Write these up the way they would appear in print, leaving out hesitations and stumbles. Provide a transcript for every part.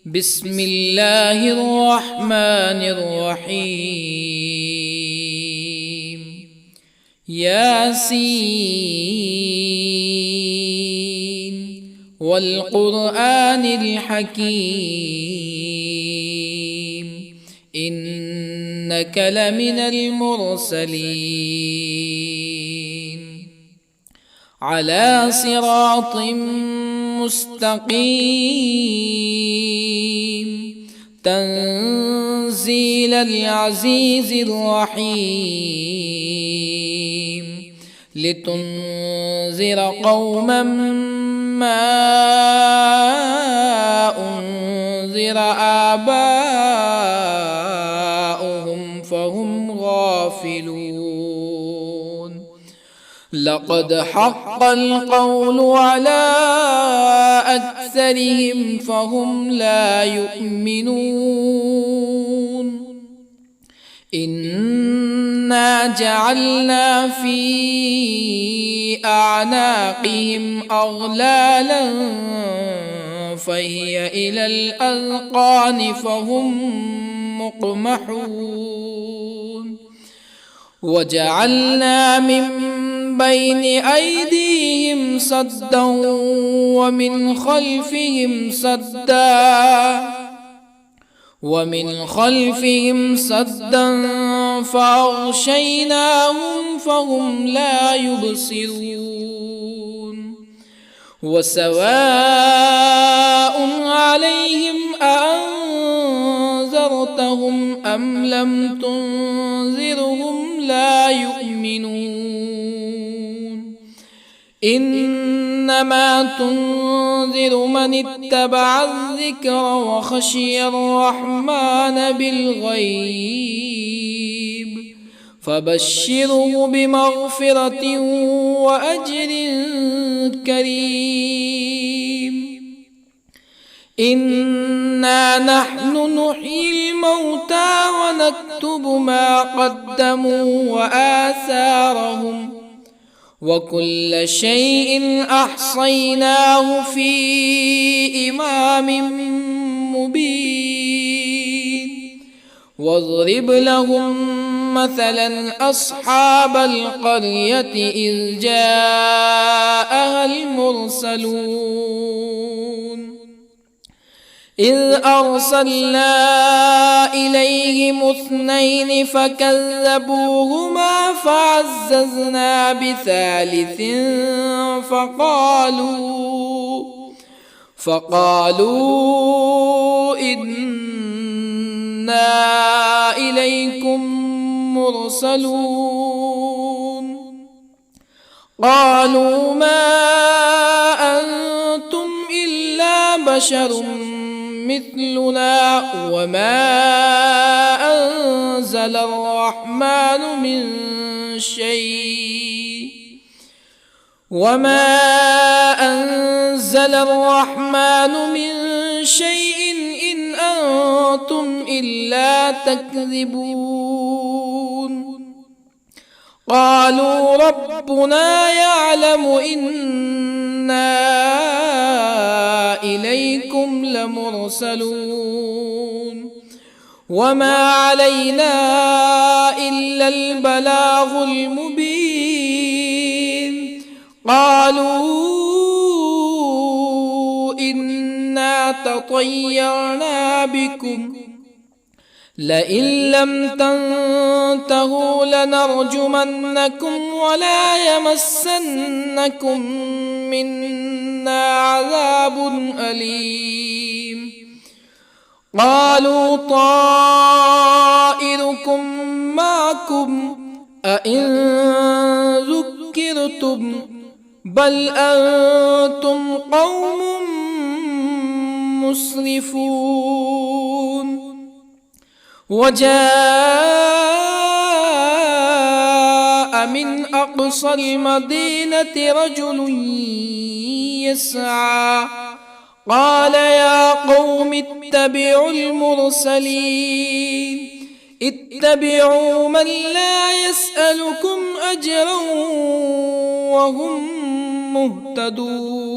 بسم الله الرحمن الرحيم. ياسين والقرآن الحكيم إنك لمن المرسلين على صراط مستقيم تنزيل العزيز الرحيم لتنذر قوما ما أنذر آباؤهم فهم غافلون. لقد حق القول على أكثرهم فهم لا يؤمنون. إنا جعلنا في أعناقهم أغلالا فهي إلى الأذقان فهم مقمحون. وجعلنا من بين أيديهم سدا ومن خلفهم سدا فأغشيناهم فهم لا يبصرون. وسواء عليهم أأنذرتهم أم لم تنذرهم لا يؤمنون. إنما تنذر من اتبع الذكر وخشي الرحمن بالغيب فبشره بمغفرة وأجر كريم. إنا نحن نحيي الموتى ونكتب ما قدموا وآثارهم وكل شيء أحصيناه في إمام مبين. واضرب لهم مثلا أصحاب القرية إذ جاءها المرسلون إذ أرسلنا إليهم اثنين فكذبوهما فعززنا بثالث فقالوا إنا إليكم مرسلون. قالوا ما أنتم إلا بشر مثلنا وما أنزل الرحمن من شيء إن أنتم إلا تكذبون. قالوا ربنا يعلم إنا إليكم لمرسلون وما علينا إلا البلاغ المبين. قالوا إنا تطيرنا بكم لئن لم تنتهوا لنرجمنكم ولا يمسنكم منا عذاب أليم. قالوا طائركم معكم أئن ذكرتم بل أنتم قوم مسرفون. وجاء من أقصى المدينة رجل يسعى قال يا قوم اتبعوا المرسلين اتبعوا من لا يسألكم أجرا وهم مهتدون.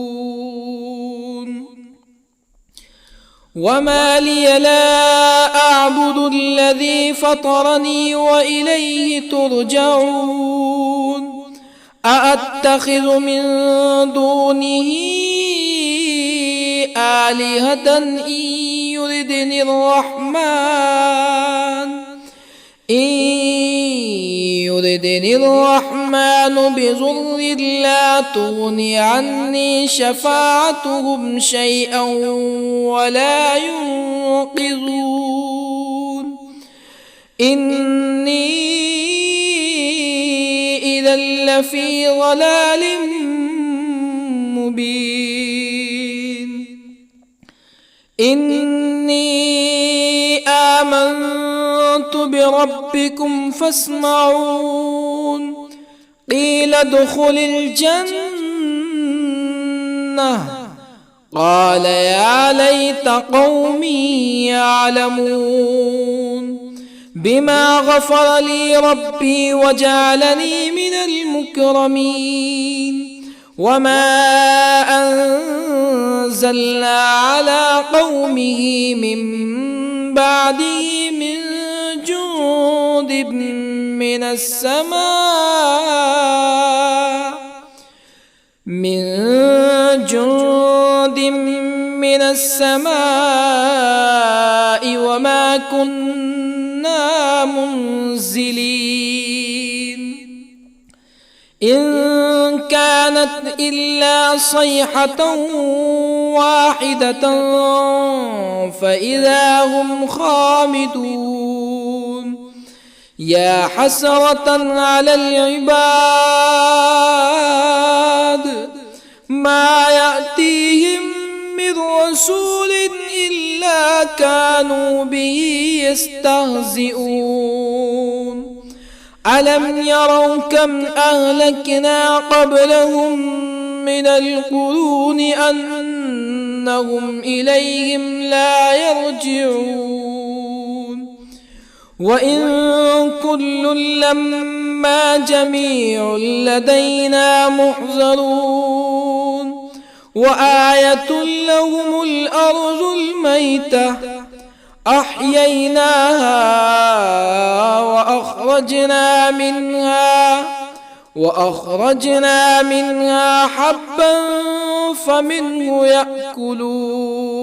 وما لي لا أعبد الذي فطرني وإليه ترجعون أأتخذ من دونه آلهة يردني الرحمن بضر لا تغن عني شفاعتهم شيئا ولا ينقذون إني إذا لفي ضلال مبين إني آمنت بربكم فاسمعون قيل ادخل الجنة قال يا ليت قومي يعلمون بما غفر لي ربي وجعلني من المكرمين وما أنزلنا على قومه من بعده من جند من السماء وما كنا منزلين إن كانت إلا صيحة واحدة فإذا هم خامدون يا حسرة على العباد ما يأتيهم من رسول إلا كانوا به يستهزئون ألم يروا كم أهلكنا قبلهم من القرون أنهم إليهم لا يرجعون وإن كل لما جميع لدينا محضرون وآية لهم الأرض الميتة أحييناها وأخرجنا منها حبا فمنه يأكلون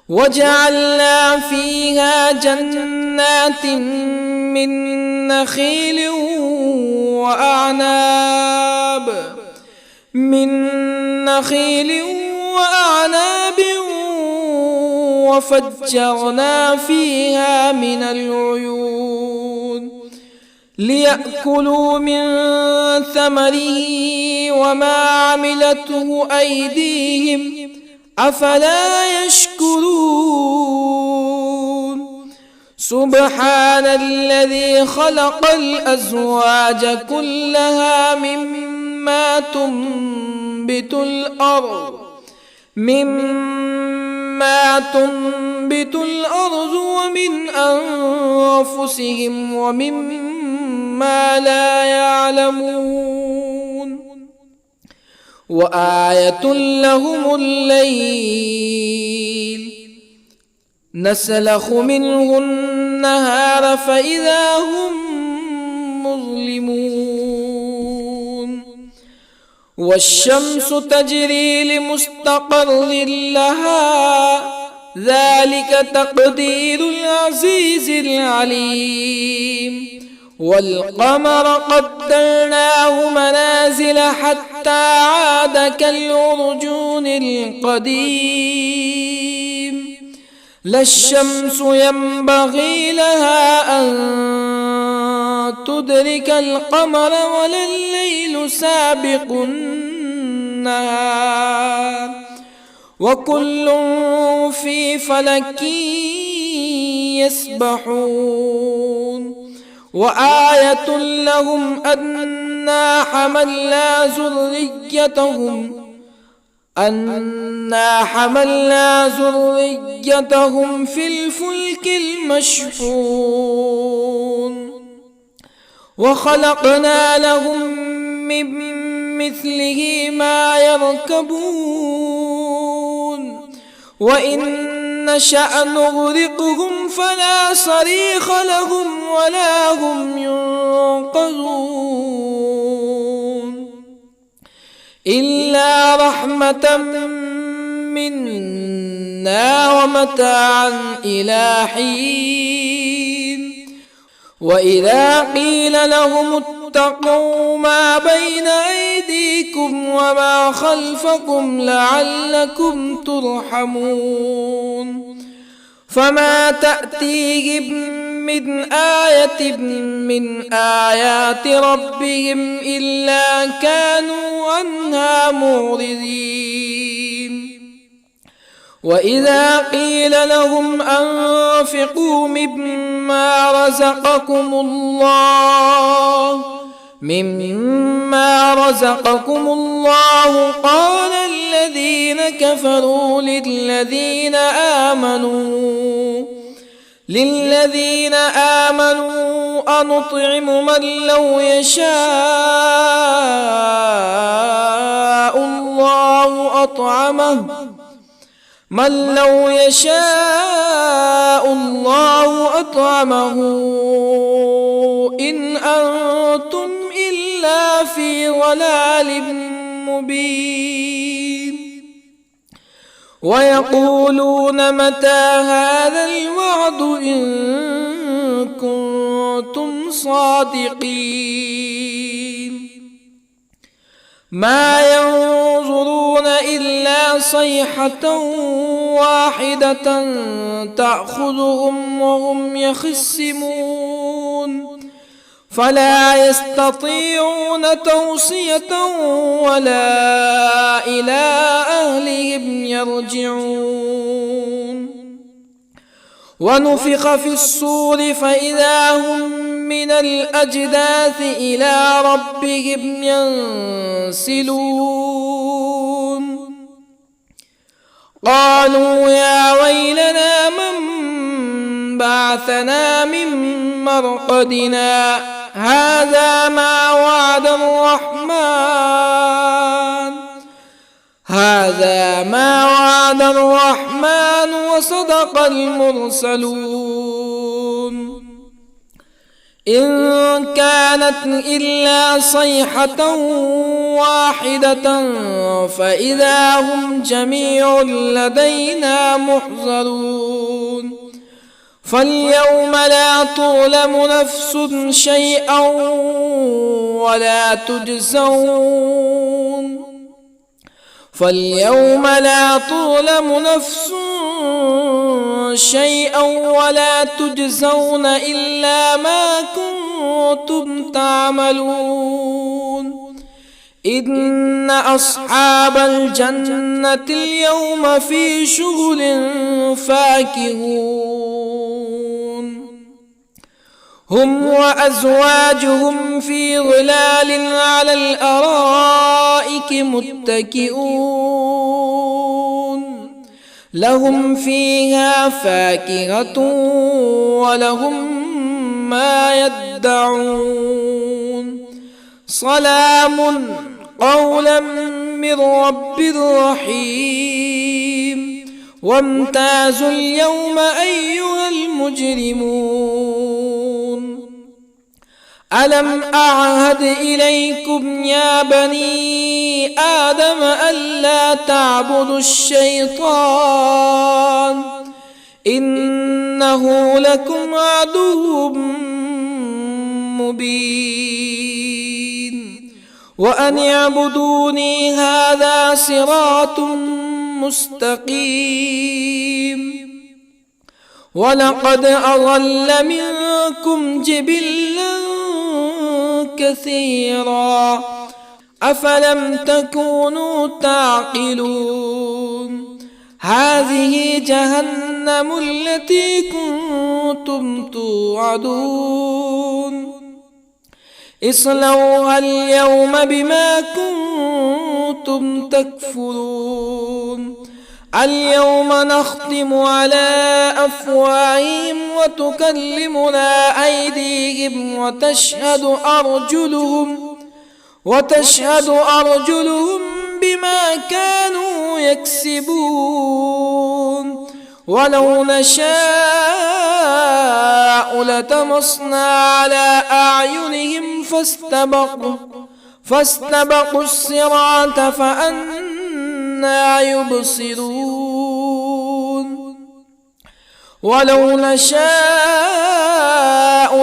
وجعلنا فيها جنات من نخيل وأعناب وفجرنا فيها من العيون ليأكلوا من ثمره وما عملته أيديهم أفلا يشكرون سبحان الذي خلق الأزواج كلها مما تنبت الأرض ومن أنفسهم ومما لا يعلمون وآية لهم الليل نسلخ منه النهار فإذا هم مظلمون والشمس تجري لمستقر لها ذلك تقدير العزيز العليم والقمر قدرناه منازل حتى عاد كالعرجون القديم لا الشمس ينبغي لها أن تدرك القمر ولا الليل سابق النهار وكل في فلك يسبحون وآية لهم أنا حملنا ذريتهم في الفلك المشحون وخلقنا لهم من مثله ما يركبون وإن نشأ نغرقهم فلا صريخ لهم ولا هم ينقذون إلا رحمة منا ومتاعا إلى حين وإذا قيل لهم اتقوا ما بين أيديكم وما خلفكم لعلكم ترحمون فما تأتيهم من آية من آيات ربهم إلا كانوا عنها معرضين وإذا قيل لهم أنفقوا مما رزقكم الله قال الذين كفروا للذين آمنوا أنطعم من لو يشاء الله أطعمه إن أنتم إلا في ضلال مبين ويقولون متى هذا الوعد إن كنتم صادقين ما ينظرون إلا صيحة واحدة تأخذهم وهم يخصمون فلا يستطيعون توصية ولا إلى أهلهم يرجعون ونفخ في الصور فإذا هم من الأجداث إلى ربهم ينسلون قالوا يا ويلنا من بعثنا من مرقدنا هذا ما وعد الرحمن وصدق المرسلون إن كانت إلا صيحة واحدة فإذا هم جميع لدينا محضرون فاليوم لا تظلم نفس شيئا ولا تجزون إلا ما كنتم تعملون إن أصحاب الجنة اليوم في شغل فاكهون هم وأزواجهم في ظلال على الأرائك متكئون لهم فيها فاكهة ولهم ما يدعون سلام قولا من رب رحيم وامتازوا اليوم أيها المجرمون ألم أعهد إليكم يا بني آدم ألا تعبدوا الشيطان إنه لكم عدو مبين وأن اعبدوني هذا صراط مستقيم ولقد أضل منكم جبلا كثيرا أفلم تكونوا تعقلون هذه جهنم التي كنتم توعدون اصلوها اليوم بما كنتم تكفرون اليوم نختم على أفواههم وتكلمنا أيديهم وتشهد أرجلهم بما كانوا يكسبون ولو نشاء لطمسنا على أعينهم فاستبقوا الصراط فأنى يبصرون ولو نشاء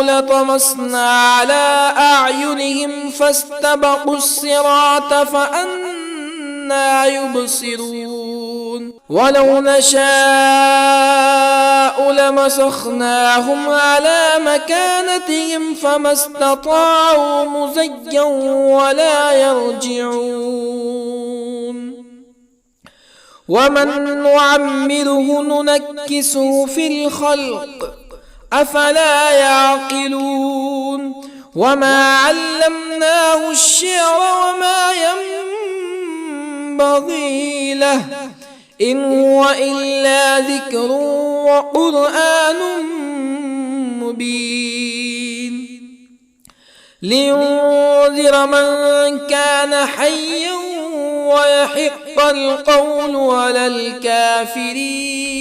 لطمسنا على أعينهم فاستبقوا الصراط فأنى يبصرون ولو نشاء لمسخناهم على مكانتهم فما استطاعوا مزيا ولا يرجعون ومن نعمره ننكسه في الخلق أفلا يعقلون وما علمناه الشعر وما ينبغي له إن هو إلا ذكر وقرآن مبين لينذر من كان حيا ويحق القول على الكافرين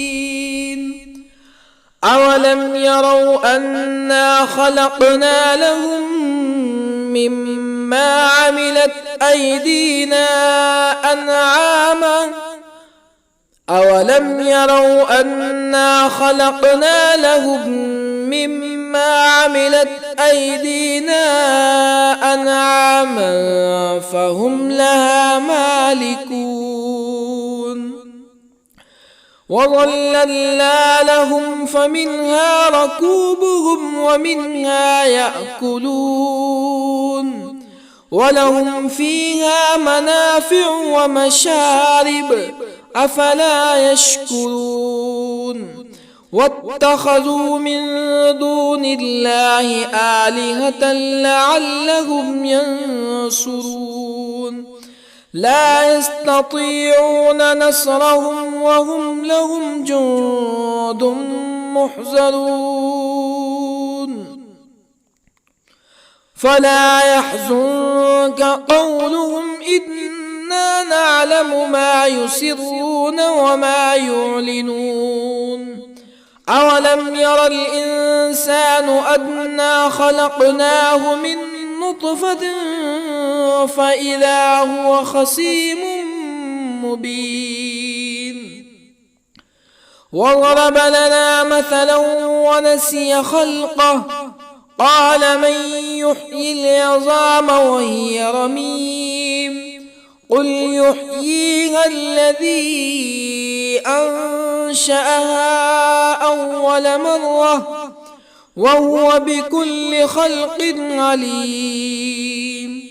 أولم يروا أنا خلقنا لهم مما عملت أيدينا أنعاما أولم يروا أنا خلقنا لهم مما عملت أيدينا أنعاما فهم لها مالكون وظللنا لهم فمنها ركوبهم ومنها يأكلون ولهم فيها منافع ومشارب أفلا يشكرون واتخذوا من دون الله آلهة لعلهم ينصرون لا يستطيعون نصرهم وهم لهم جند محضرون فلا يحزنك قولهم إنا نعلم ما يسرون وما يعلنون أولم ير الإنسان أنا خلقناه من نطفة فإذا هو خصيم مبين وضرب لنا مثلا ونسي خلقه قال من يحيي العظام وهي رميم قل يحييها الذي أنشأها أول مرة وهو بكل خلق عليم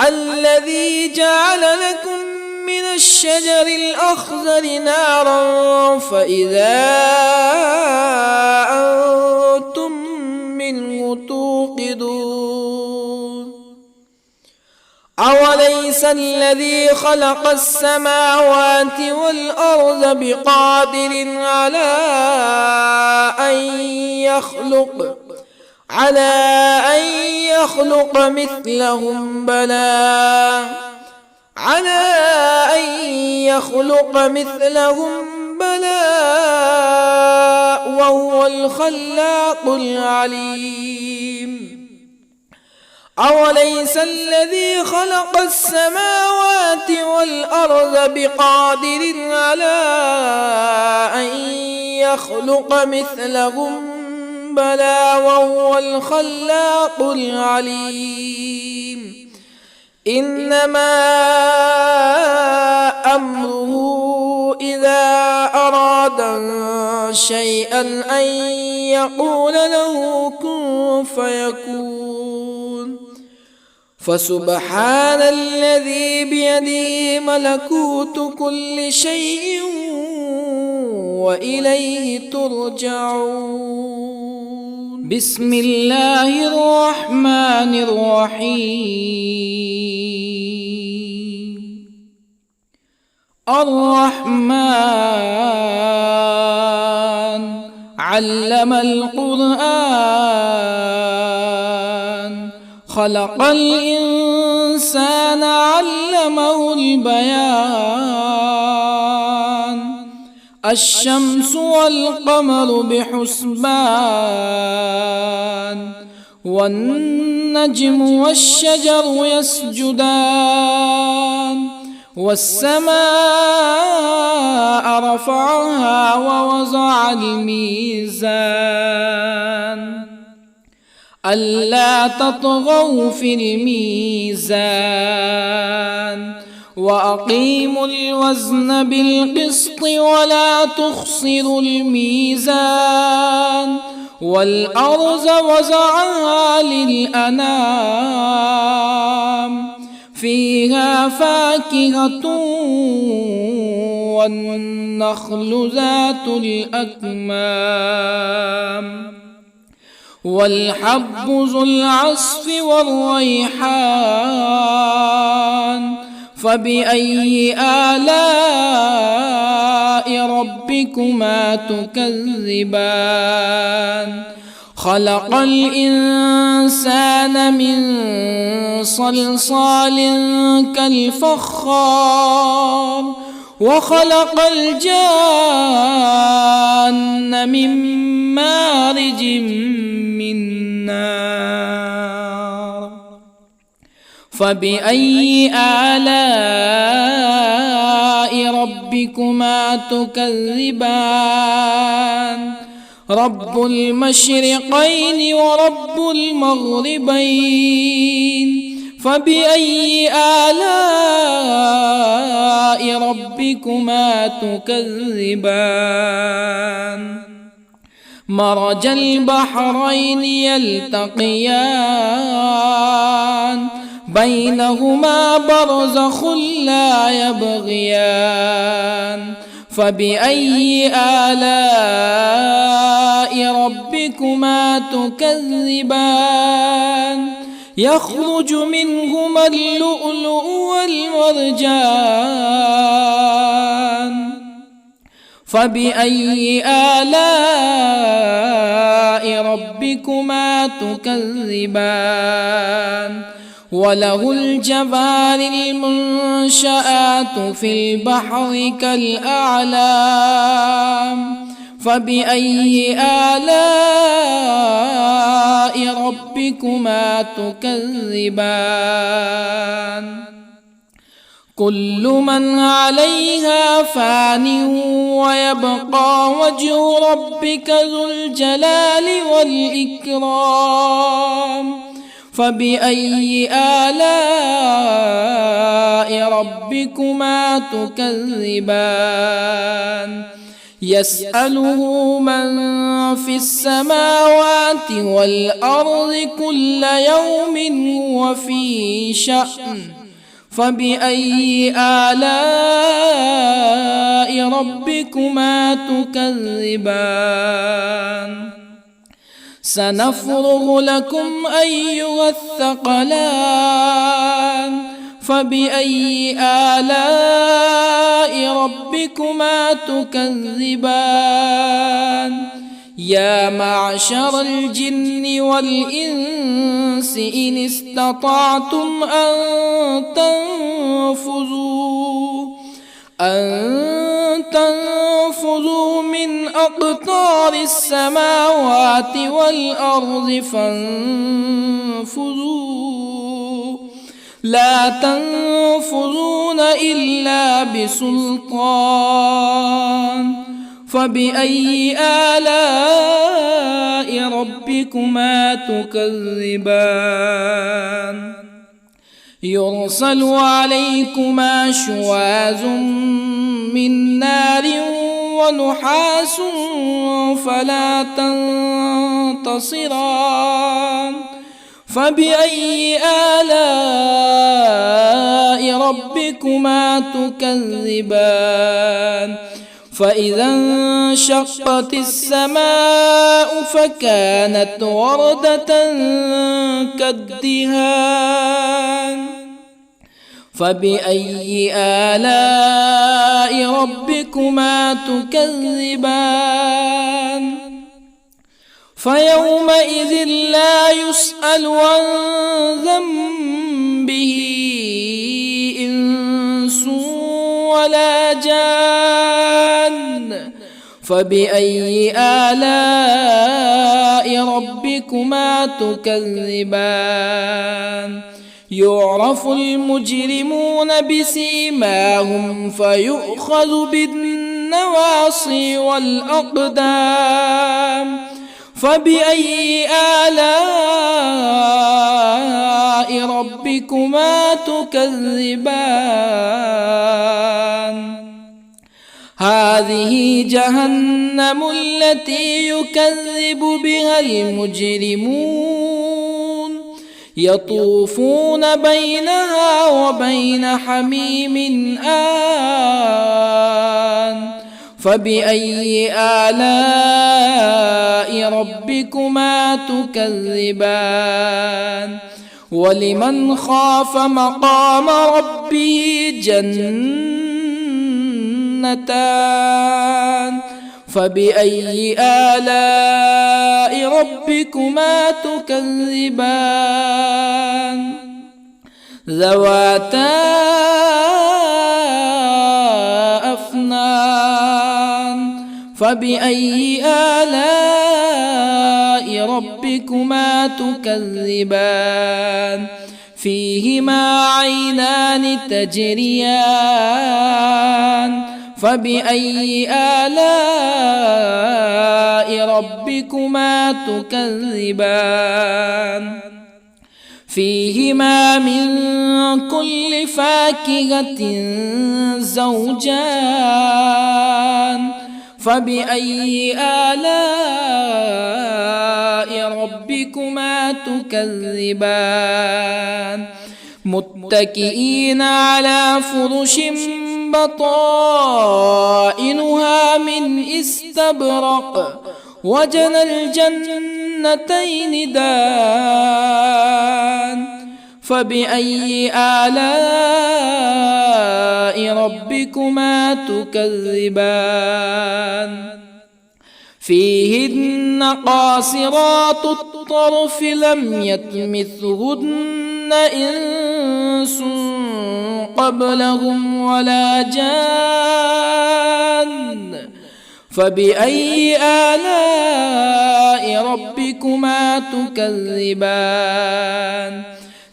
الذي جعل لكم من الشجر الأخضر نارا فإذا أنتم منه توقدون أوليس الذي خلق السماوات والأرض بقادر على أن يخلق مثلهم بلى وهو الخلاق العليم أوليس الذي خلق السماوات والأرض بقادر على أن يخلق مثلهم بلى وهو الخلاق العليم إنما أمره إذا أراد شيئا أن يقول له كن فيكون فسبحان الذي بيده ملكوت كل شيء وإليه ترجعون بسم الله الرحمن الرحيم الرحمن علم القرآن خلق الإنسان الإنسان علمه البيان الشمس والقمر بحسبان والنجم والشجر يسجدان والسماء رفعها ووضع الميزان ألا تطغوا في الميزان وأقيموا الوزن بالقسط ولا تخسروا الميزان والأرض وضعها للأنام فيها فاكهة والنخل ذات الأكمام والحب ذو العصف والريحان فبأي آلاء ربكما تكذبان خلق الإنسان من صلصال كالفخار وخلق الجان من مارج من نار فبأي آلاء ربكما تكذبان رب المشرقين ورب المغربين فبأي آلاء ربكما تكذبان مرج البحرين يلتقيان بينهما برزخ لا يبغيان فبأي آلاء ربكما تكذبان يخرج منهما اللؤلؤ والمرجان فبأي آلاء ربكما تكذبان وله الجوار المنشآت في البحر كالأعلام فبأي آلاء ربكما تكذبان كل من عليها فان ويبقى وجه ربك ذو الجلال والإكرام فبأي آلاء ربكما تكذبان يسأله من في السماوات والأرض كل يوم هو في شأن فبأي آلاء ربكما تكذبان سنفرغ لكم أيها الثقلان فبأي آلاء ربكما تكذبان يا معشر الجن والإنس إن استطعتم أن تنفذوا من أقطار السماوات والأرض فانفذوا لا تنفذون إلا بسلطان فبأي آلاء ربكما تكذبان يرسل عليكما شواظ من نار ونحاس فلا تنتصران فبأي آلاء ربكما تكذبان فإذا انشقت السماء فكانت وردة كالدهان فبأي آلاء ربكما تكذبان فيومئذ لا يسأل عن ذنبه ولا جان فبأي آلاء ربكما تكذبان يعرف المجرمون بسيماهم فيؤخذ بالنواصي والأقدام فبأي آلاء ربكما تكذبان هذه جهنم التي يكذب بها المجرمون يطوفون بينها وبين حميم آن فبأي آلاء ربكما تكذبان ولمن خاف مقام ربه جنتان فبأي آلاء ربكما تكذبان ذواتا أفنان فبأي آلاء ربكما تكذبان فيهما عينان تجريان فبأي آلاء ربكما تكذبان فيهما من كل فاكهة زوجان فبأي آلاء ربكما تكذبان متكئين على فرش بطائنها من استبرق وجنى الجنتين دان فبأي آلاء ربكما تكذبان فيهن قاصرات الطرف لم يطمثهن إنس قبلهم ولا جان فبأي آلاء ربكما تكذبان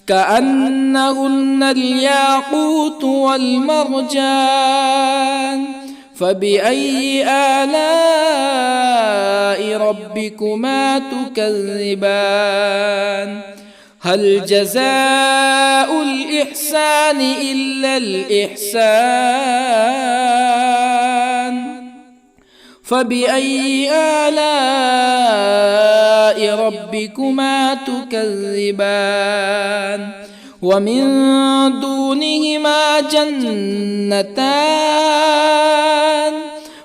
كأنهن الياقوت والمرجان فبأي آلاء ربكما تكذبان هل جزاء الإحسان إلا الإحسان فبأي آلاء ربكما تكذبان ومن دونهما جنتان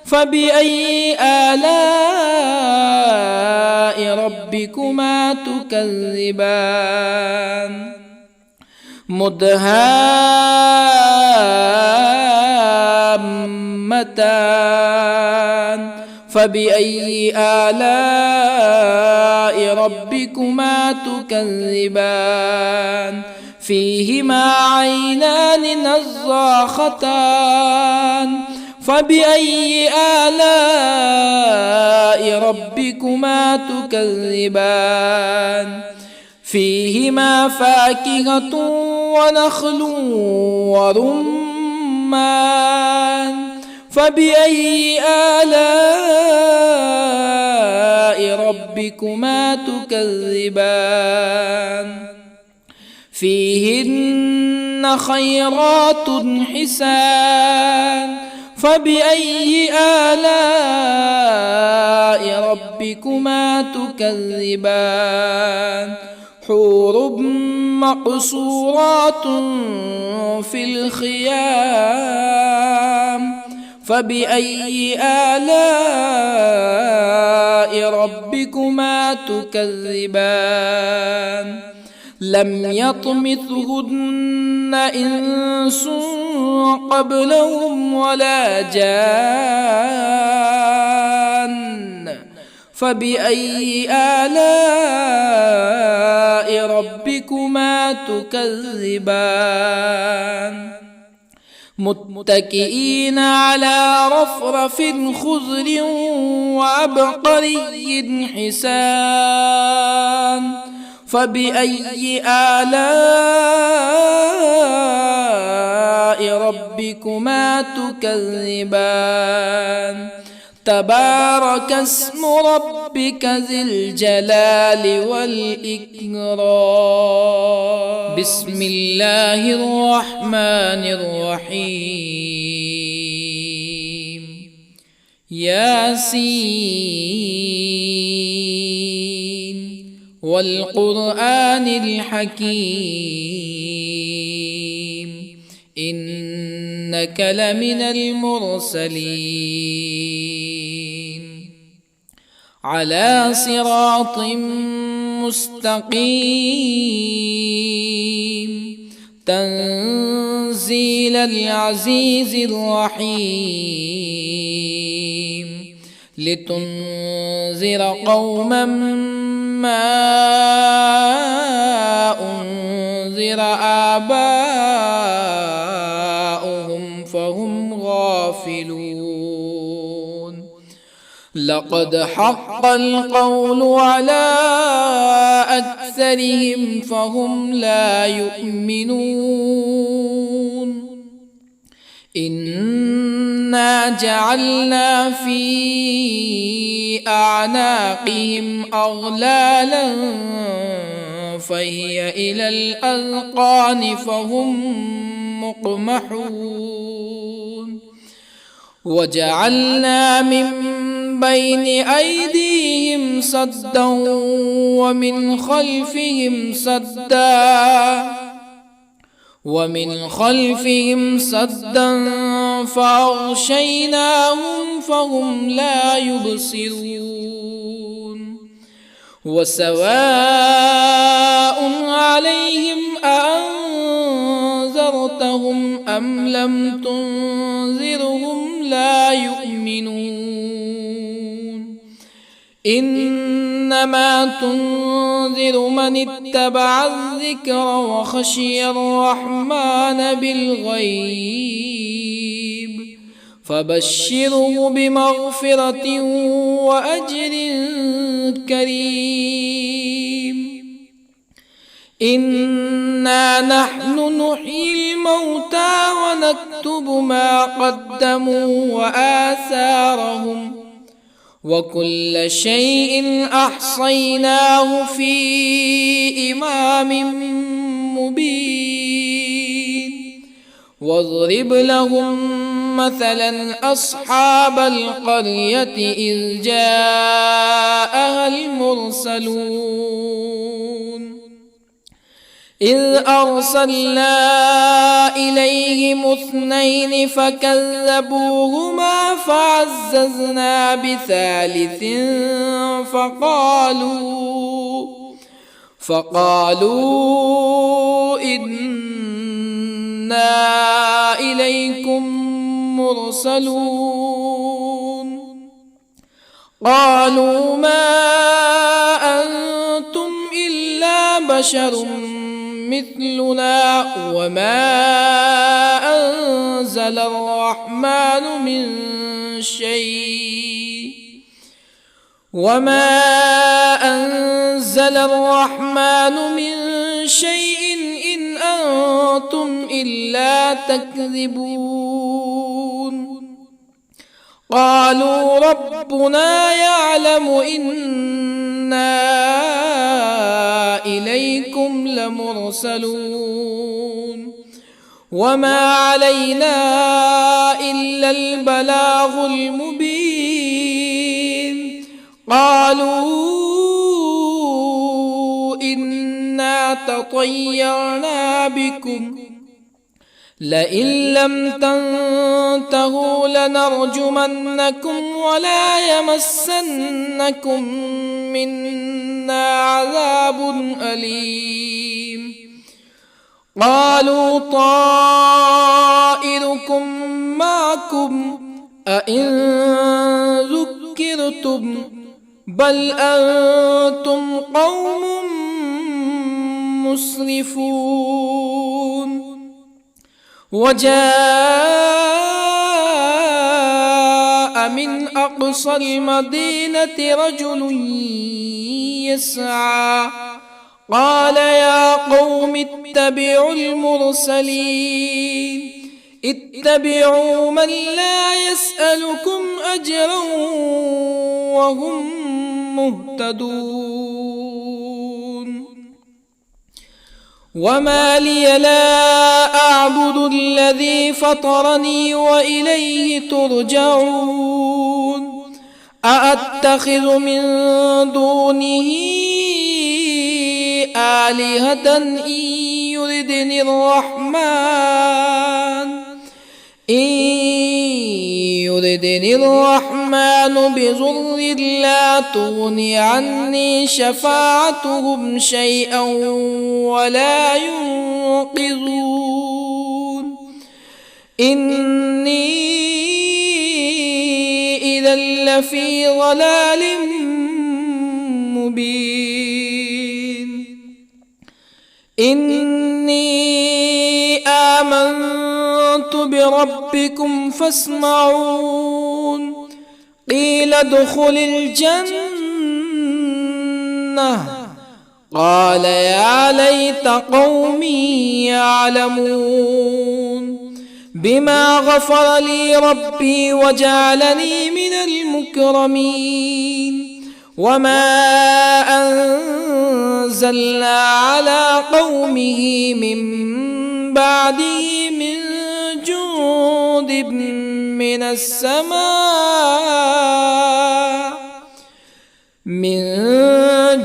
فبأي آلاء ربكما تكذبان مدهامتان فبأي آلاء ربكما تكذبان فيهما عينان نضاختان فبأي آلاء ربكما تكذبان فيهما فاكهة ونخل ورمان فبأي آلاء ربكما تكذبان فيهن خيرات حسان فبأي آلاء ربكما تكذبان حور مقصورات في الخيام فبأي آلاء ربكما تكذبان لم يطمثهن إنس قبلهم ولا جان فبأي آلاء ربكما تكذبان متكئين على رفرف خضر وعبقري حسان فبأي آلاء ربكما تكذبان تبارك اسم ربك ذي الجلال والإكرام بسم الله الرحمن الرحيم ياسين والقرآن الحكيم إنك لمن المرسلين على صراط مستقيم تنزيل العزيز الرحيم لتنذر قوما ما أنذر آباؤهم فهم غافلون لقد حق القول على أكثرهم فهم لا يؤمنون إنا جعلنا في أعناقهم أغلالا فهي إلى الأذقان فهم مقمحون وجعلنا من بين أيديهم سدا ومن خلفهم سدا فأغشيناهم فهم لا يبصرون وسواء عليهم أأنذرتهم أم لم تنذرهم لا يؤمنون إنما تنذر من اتبع الذكر وخشي الرحمن بالغيب فبشره بمغفرة وأجر كريم إنا نحن نحيي الموتى ونكتب ما قدموا وآثارهم وكل شيء أحصيناه في إمام مبين واضرب لهم مثلا أصحاب القرية إذ جاءها المرسلون إذ أرسلنا إليهم اثنين فكذبوهما فعززنا بثالث فقالوا إنا إليكم مرسلون قالوا ما أنتم إلا بشر مثلنا وما أنزل الرحمن من شيء إن أنتم إلا تكذبون قالوا ربنا يعلم إنا إليكم لمرسلون وما علينا إلا البلاغ المبين قالوا إنا تطيرنا بكم لئن لم تنتهوا لنرجمنكم ولا يمسنكم منا عذاب أليم قالوا طائركم معكم أئن ذكرتم بل أنتم قوم مسرفون وجاء من أقصى المدينة رجل يسعى قال يا قوم اتبعوا المرسلين اتبعوا من لا يسألكم أجرا وهم مهتدون وما لي لا أعبد الذي فطرني وإليه ترجعون أأتخذ من دونه آلهة إن يردني الرحمن بضر لا تغني عني شفاعتهم شيئا ولا ينقذون إني إذا لفي ضلال مبين إني آمنت بربكم فاسمعون قيل ادخل الجنة قال يا ليت قومي يعلمون بما غفر لي ربي وجعلني من المكرمين وما أنزلنا على قومه من بعده من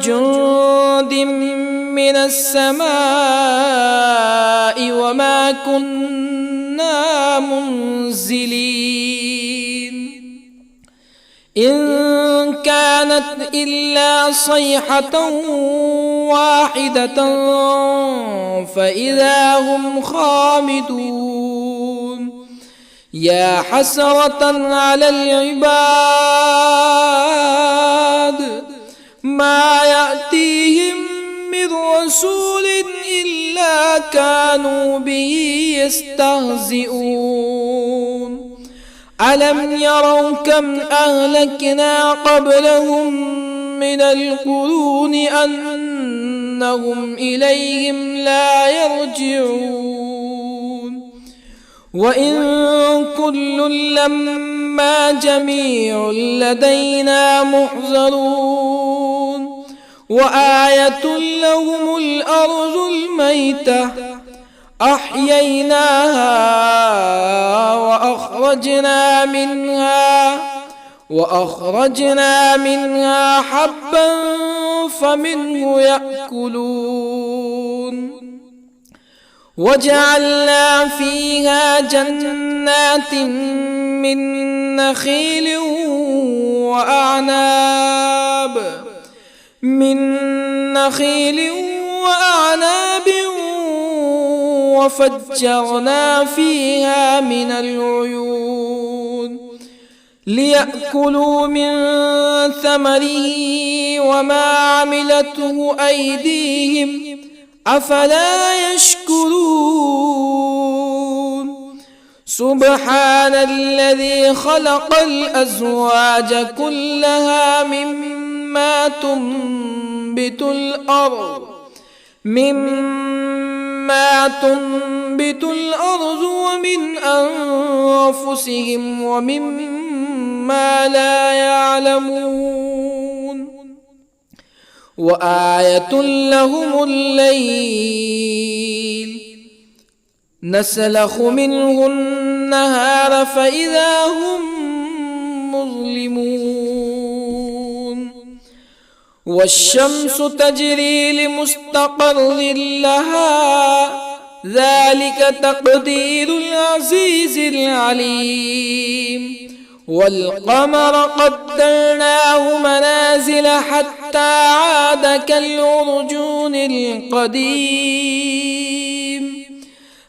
جند من السماء وما كنا منزلين إن كانت إلا صيحة واحدة فإذا هم خامدون يا حسرة على العباد ما يأتيهم من رسول إلا كانوا به يستهزئون ألم يروا كم أهلكنا قبلهم من القرون أنهم إليهم لا يرجعون وإن كل لما جميع لدينا محضرون وآية لهم الأرض الميتة أحييناها وأخرجنا منها حبا فمنه يأكلون وجعلنا فيها جنات من نخيل وأعناب وفجرنا فيها من العيون ليأكلوا من ثمره وما عملته أيديهم أفلا يشكرون سبحان الذي خلق الأزواج كلها مما تنبت الأرض ومن أنفسهم ومما لا يعلمون وآية لهم الليل نسلخ منه النهار فإذا هم مظلمون والشمس تجري لمستقر لها ذلك تقدير العزيز العليم والقمر قدرناه منازل حتى عاد كالعرجون القديم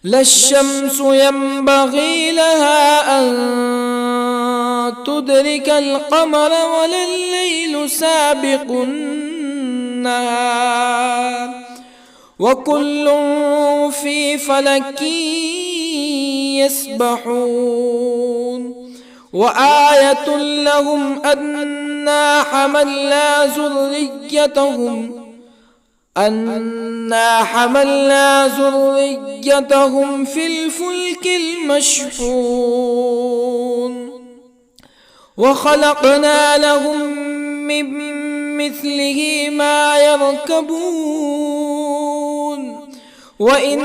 لا الشمس ينبغي لها أن تدرك القمر ولا الليل سابق النهار وكل في فلك يسبحون وآية لهم أنا حملنا ذريتهم في الفلك المشحون وخلقنا لهم من مثله ما يركبون وإن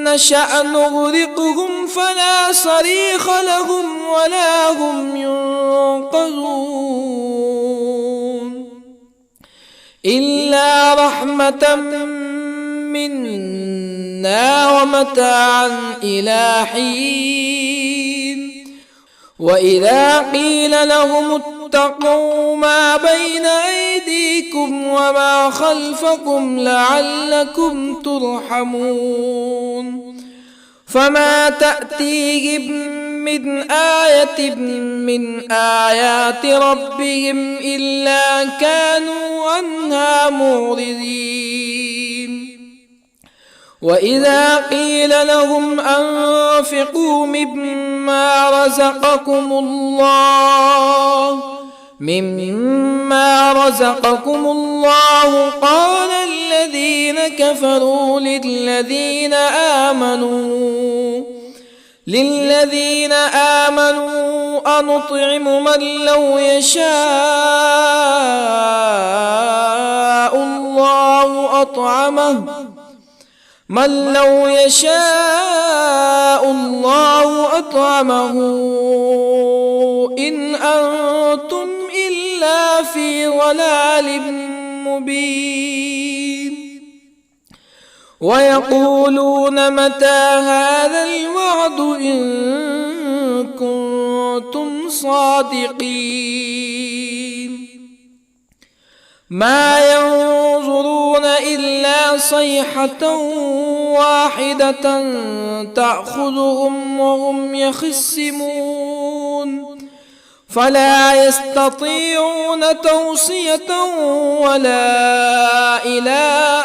نشأ نغرقهم فلا صريخ لهم ولا هم ينقذون إلا رحمة منا ومتاعا إلى حين وإذا قيل لهم اتقوا ما بين أيديكم وما خلفكم لعلكم ترحمون فما تأتيهم من آية من آيات ربهم إلا كانوا عنها معرضين وإذا قيل لهم أنفقوا مما رزقكم الله قال الذين كفروا للذين آمنوا أنطعم من لو يشاء الله أطعمه إن أنتم إلا في ضلال مبين ويقولون متى هذا الوعد إن كنتم صادقين ما ينظرون إلا صيحة واحدة تأخذهم وهم يخصمون فلا يستطيعون توصية ولا إلى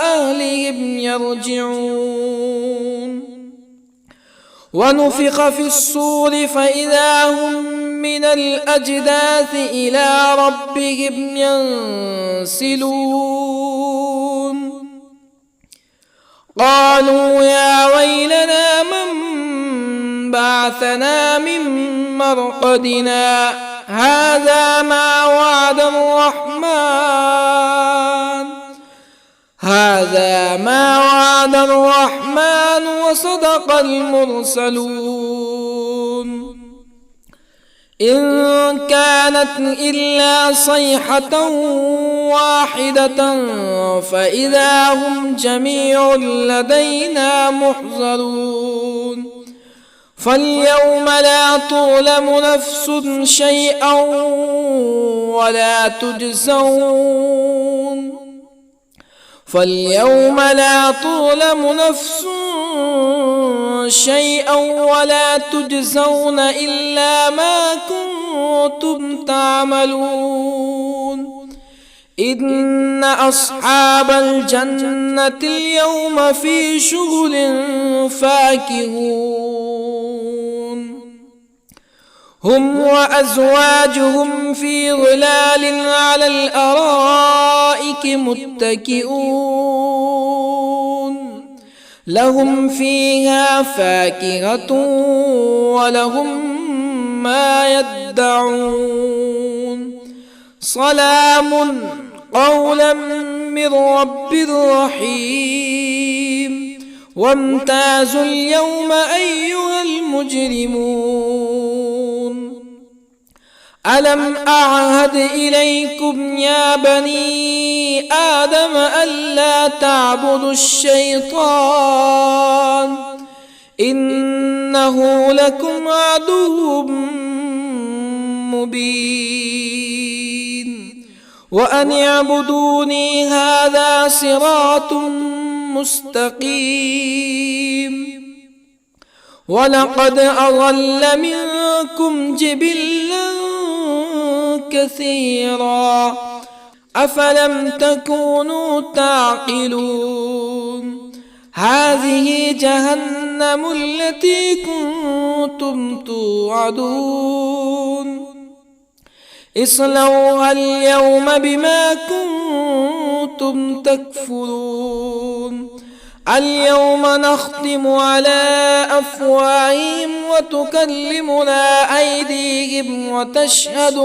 أهلهم يرجعون ونفخ في الصور فإذا هم من الأجداث إلى ربهم ينسلون قالوا يا ويلنا من بعثنا من مرقدنا هذا ما وعد الرحمن وصدق المرسلون إن كانت إلا صيحة واحدة فإذا هم جميع لدينا محضرون فاليوم لا تظلم نفس شيئا ولا تجزون إلا ما كنتم تعملون إن أصحاب الجنة اليوم في شغل فاكهون هم وأزواجهم في ظلال على الأرائك متكئون لهم فيها فاكهة ولهم ما يدعون سلام قولا من رب رحيم وامتازوا اليوم أيها المجرمون ألم أعهد إليكم يا بني آدم ألا تعبدوا الشيطان إنه لكم عدو مبين وأن اعبدوني هذا صراط مستقيم ولقد أضل منكم جبلا كثيرا أفلم تكونوا تعقلون هذه جهنم التي كنتم توعدون اصلوها اليوم بما كنتم تكفرون اليوم نختم على أفواههم وتكلمنا أيديهم وتشهد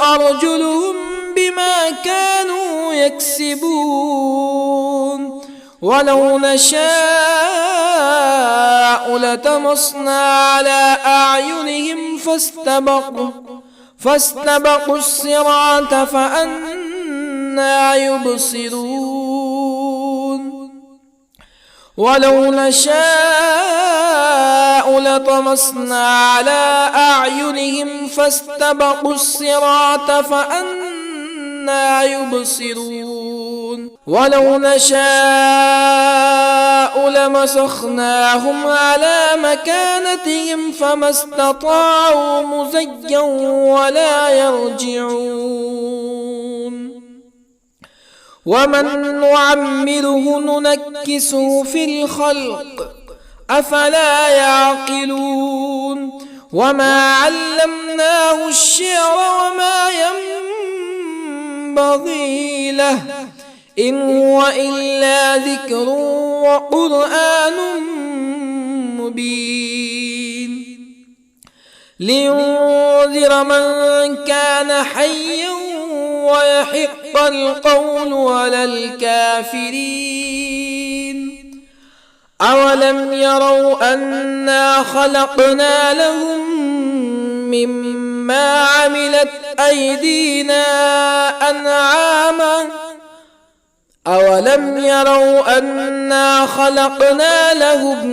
أرجلهم بما كانوا يكسبون ولو نشاء لطمسنا على أعينهم فاستبقوا الصراط فأنى يبصرون ولو نشاء لطمسنا على أعينهم فاستبقوا الصراط فأنى يبصرون ولو نشاء لمسخناهم على مكانتهم فما استطاعوا مزيا ولا يرجعون ومن نعمره ننكسه في الخلق أفلا يعقلون وما علمناه الشعر وما ينبغي له إن هو إلا ذكر وقرآن مبين لينذر من كان حيا ويحق القول على الكافرين أولم يروا أنا خلقنا لهم مما عملت أيدينا أنعاما أولم يروا أنا خلقنا لهم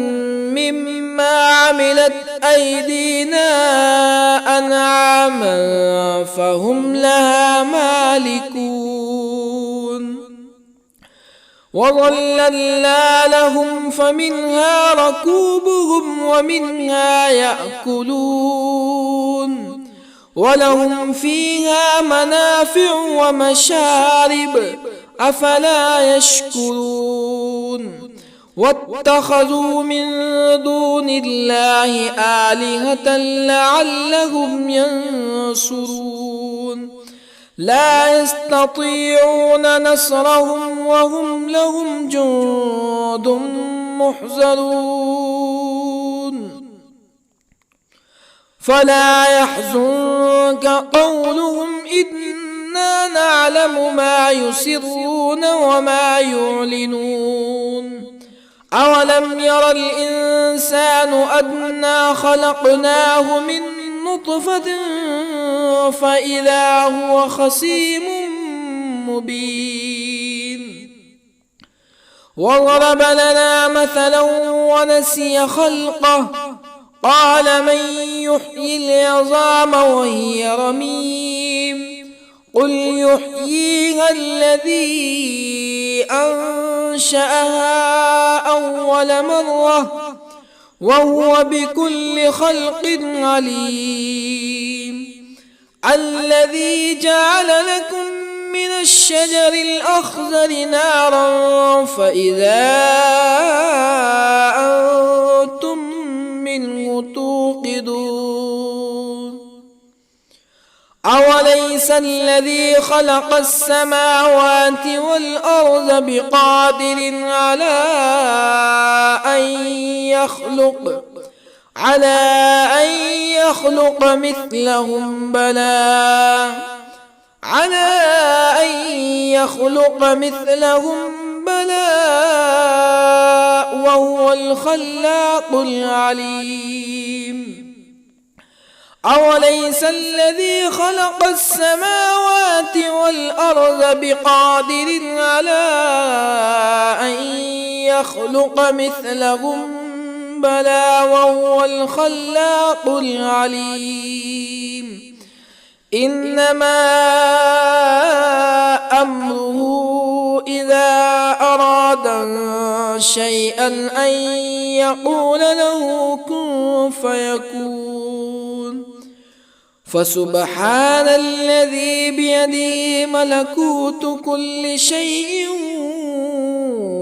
مما عملت أيدينا أنعاما فهم لها مالكون وظللنا لهم فمنها ركوبهم ومنها يأكلون ولهم فيها منافع ومشارب أفلا يشكرون واتخذوا من دون الله آلهة لعلهم ينصرون لا يستطيعون نصرهم وهم لهم جند محضرون فلا يحزنك قولهم إنا نعلم ما يسرون وما يعلنون أولم ير الإنسان أنا خلقناه من نطفة فإذا هو خصيم مبين وضرب لنا مثلا ونسي خلقه قال من يحيي العظام وهي رميم قل يحييها الذي أنشأها أول مرة وهو بكل خلق عليم الذي جعل لكم من الشجر الأخضر نارا فإذا أنتم منه توقدون أوليس الذي خلق السماوات والأرض بقادر على أن يخلق مثلهم بلى وهو الخلاق العليم أوليس الذي خلق السماوات والأرض بقادر على أن يخلق مثلهم بلى وهو الخلاق العليم إنما أمره إذا أراد شيئا أن يقول له كن فيكون فسبحان الذي بيده ملكوت كل شيء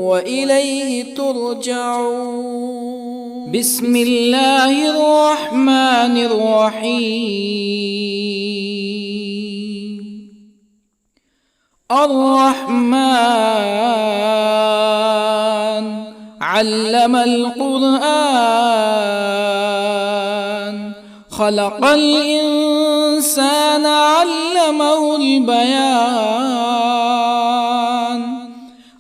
وإليه ترجعون. بسم الله الرحمن الرحيم. الرحمن علم القرآن، خلق الإنسان علمه البيان.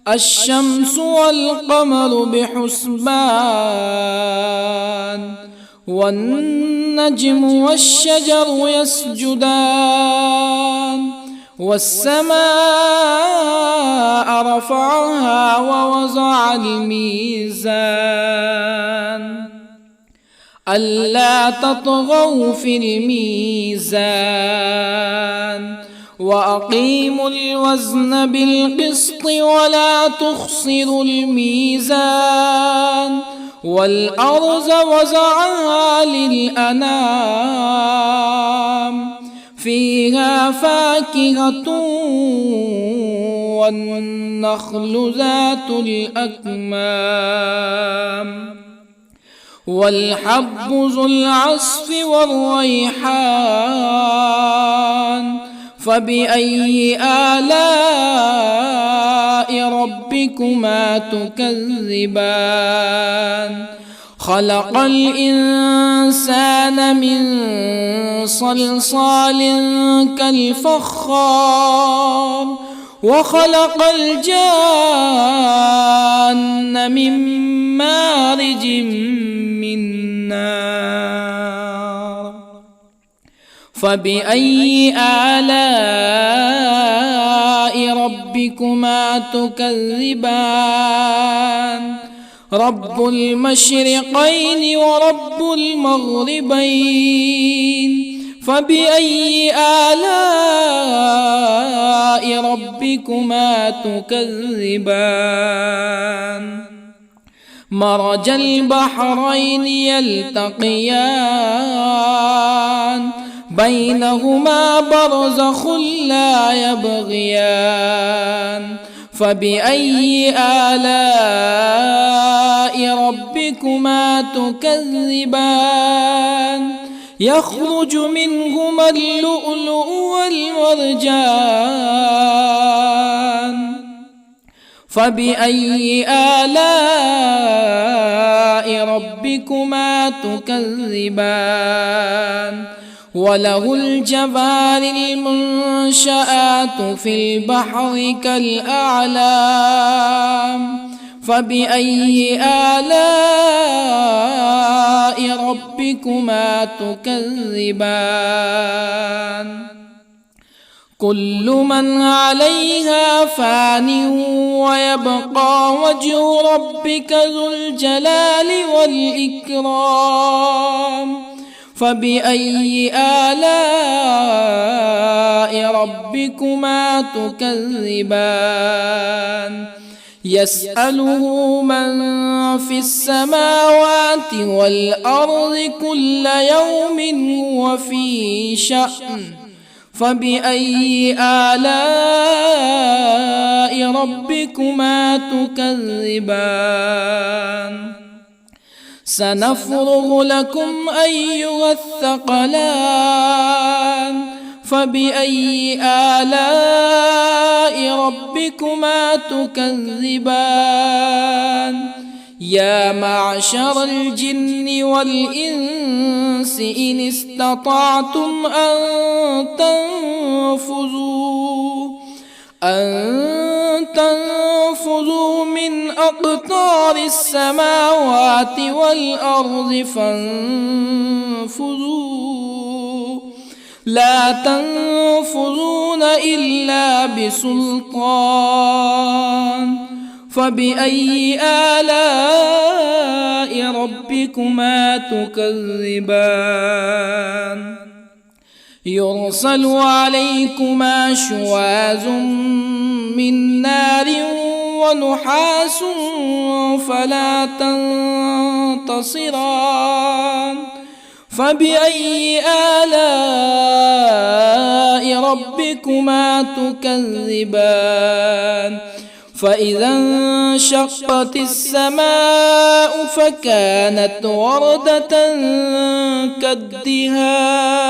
الشمس والقمر بحسبان، والنجم والشجر يسجدان. والسماء رفعها ووضع الميزان، ألا تطغوا في الميزان. وأقيموا الوزن بالقسط ولا تخسروا الميزان. والأرض وضعها للأنام، فيها فاكهة والنخل ذات الأكمام، والحب ذو العصف والريحان. فبأي آلاء ربكما تكذبان؟ خلق الإنسان من صلصال كالفخار، وخلق الجان من مارج من نار. فبأي آلاء ربكما تكذبان؟ رب المشرقين ورب المغربين. فبأي آلاء ربكما تكذبان؟ مرج البحرين يلتقيان، بينهما برزخ لا يبغيان. فبأي آلاء ربكما تكذبان؟ يخرج منهما اللؤلؤ والمرجان. فبأي آلاء ربكما تكذبان؟ وله الجوار المنشآت في البحر كالأعلام. فبأي آلاء ربكما تكذبان؟ كل من عليها فان، ويبقى وجه ربك ذو الجلال والإكرام. فبأي آلاء ربكما تكذبان؟ يسأله من في السماوات والأرض كل يوم هو في شأن. فبأي آلاء ربكما تكذبان؟ سنفرغ لكم أيها الثقلان. فبأي آلاء ربكما تكذبان؟ يا معشر الجن والإنس إن استطعتم أن تنفذوا من أقطار السماوات والأرض فانفذوا، لا تنفذون إلا بسلطان. فبأي آلاء ربكما تكذبان؟ يرسل عليكما شواظ من نار ونحاس فلا تنتصران. فبأي آلاء ربكما تكذبان؟ فإذا انشقت السماء فكانت وردة كالدهان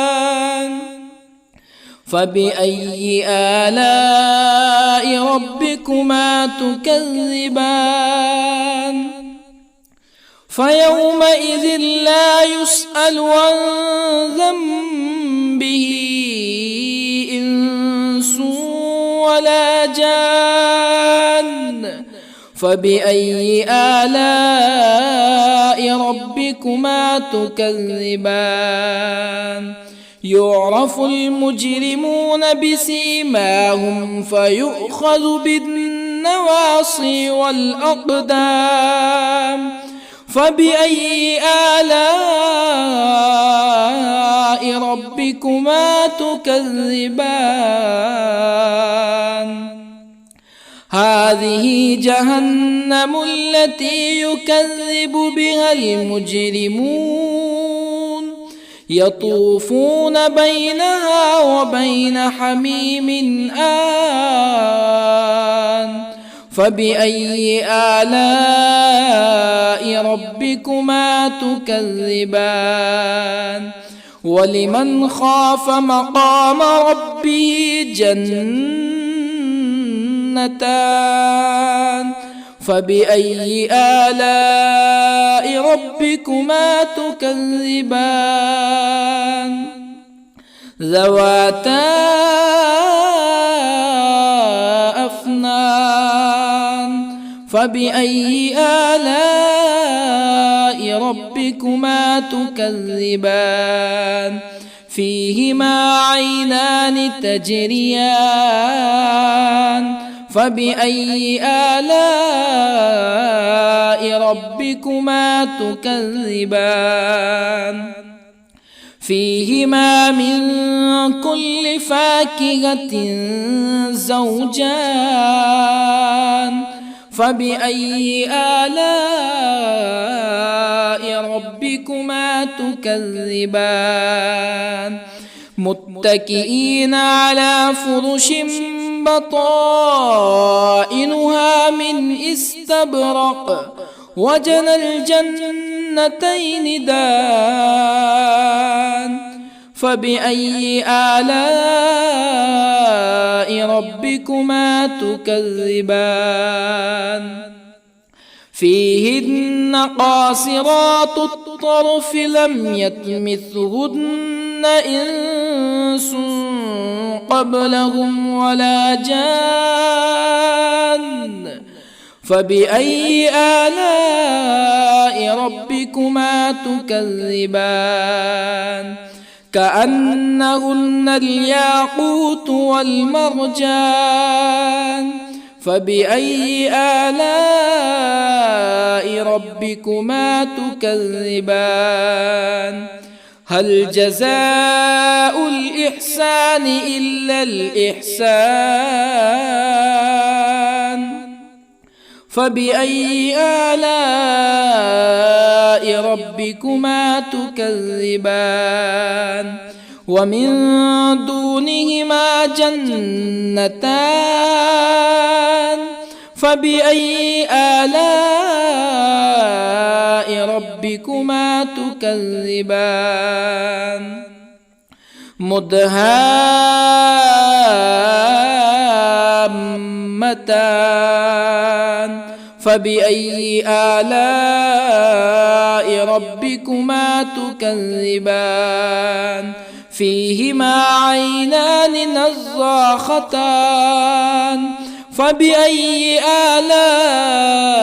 فبأي آلاء ربكما تكذبان فيومئذ لا يسأل عن ذنبه إنس ولا جان فبأي آلاء ربكما تكذبان يعرف المجرمون بسيماهم فيؤخذ بالنواصي والأقدام فبأي آلاء ربكما تكذبان هذه جهنم التي يكذب بها المجرمون يطوفون بينها وبين حميم آن فبأي آلاء ربكما تكذبان ولمن خاف مقام ربه جنتان فبأي آلاء ربكما تكذبان ذواتا أفنان فبأي آلاء ربكما تكذبان فيهما عينان تجريان فبأي آلاء ربكما تكذبان فيهما من كل فاكهة زوجان فبأي آلاء ربكما تكذبان متكئين على فرش بطائنها من استبرق وجنى الجنتين دان فبأي آلاء ربكما تكذبان فيهن قاصرات الطرف لم يطمثهن إنس قبلهم ولا جان فبأي آلاء ربكما تكذبان كأنهن الياقوت والمرجان فبأي آلاء ربكما تكذبان هل جزاء الإحسان إلا الإحسان فبأي آلاء ربكما تكذبان ومن دونهما جنتان فبأي آلاء ربكما تكذبان مدهامتان فبأي آلاء ربكما تكذبان فيهما عينان نضاختان فبأي آلاء